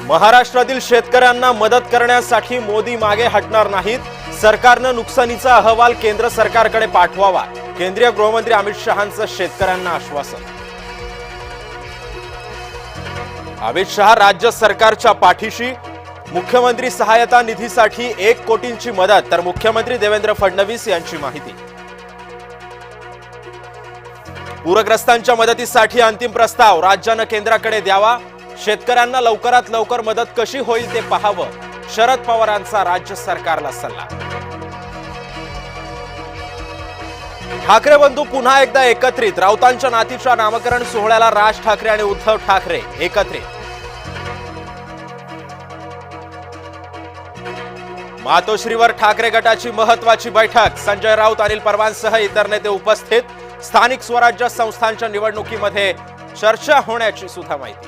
महाराष्ट्रातील शेतकऱ्यांना मदत करण्यासाठी मोदी मागे हटणार नाहीत. सरकारनं नुकसानीचा अहवाल केंद्र सरकारकडे पाठवावा. केंद्रीय गृहमंत्री अमित शहांचं शेतकऱ्यांना आश्वासन. अमित शहा राज्य सरकारच्या पाठीशी. मुख्यमंत्री सहायता निधीसाठी 1 कोटींची मदत तर मुख्यमंत्री देवेंद्र फडणवीस यांची माहिती. पूरग्रस्तांच्या मदतीसाठी अंतिम प्रस्ताव राज्यानं केंद्राकडे द्यावा. शेतकऱ्यांना लवकरात लवकर मदत कशी होईल ते पाहावं. शरद पवारांचा राज्य सरकारला सल्ला. ठाकरे बंधू पुन्हा एकदा एकत्रित. राऊतांच्या नातीच्या नामकरण सोहळ्याला राज ठाकरे आणि उद्धव ठाकरे एकत्रित. मातोश्रीवर ठाकरे गटाची महत्वाची बैठक. संजय राऊत, अनिल परवांसह इतर नेते उपस्थित. स्थानिक स्वराज्य संस्थांच्या निवडणुकीमध्ये चर्चा होण्याची सुद्धा माहिती.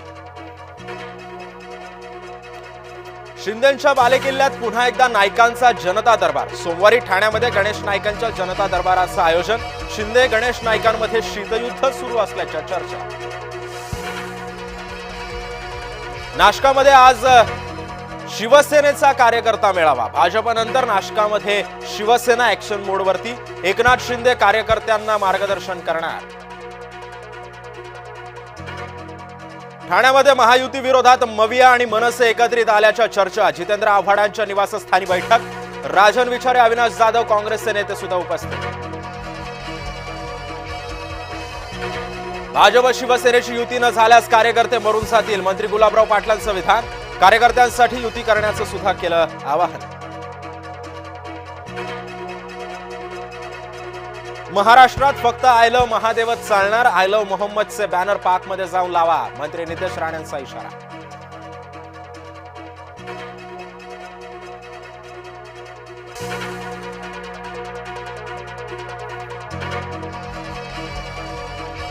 शिंदेंच्या बालेकिल्ल्यात पुन्हा एकदा नाईकांचा जनता दरबार. सोमवारी ठाण्यामध्ये गणेश नाईकांच्या जनता दरबाराचं आयोजन. शिंदे गणेश नाईकांमध्ये शीतयुद्ध सुरू असल्याच्या चर्चा. नाशकामध्ये आज शिवसेनेचा कार्यकर्ता मेळावा. भाजपनंतर नाशकामध्ये शिवसेना ऍक्शन मोडवरती. एकनाथ शिंदे कार्यकर्त्यांना मार्गदर्शन करणार. ठाण्यामध्ये महायुती विरोधात मविया आणि मनसे एकत्रित आल्याच्या चर्चा. जितेंद्र आव्हाडांच्या निवासस्थानी बैठक. राजन विचारे, अविनाश जाधव काँग्रेसचे नेते सुद्धा उपस्थित. भाजप शिवसेनेची युती न झाल्यास कार्यकर्ते मरून जातील. मंत्री गुलाबराव पाटलांचं विधान. कार्यकर्त्यांसाठी युती करण्याचं सुद्धा केलं आवाहन. महाराष्ट्रात फक्त आय लव्ह महादेवच चालणार. आय लव्ह मोहम्मदचे बॅनर पाकमध्ये जाऊन लावा. मंत्री नितेश राणेंचा इशारा.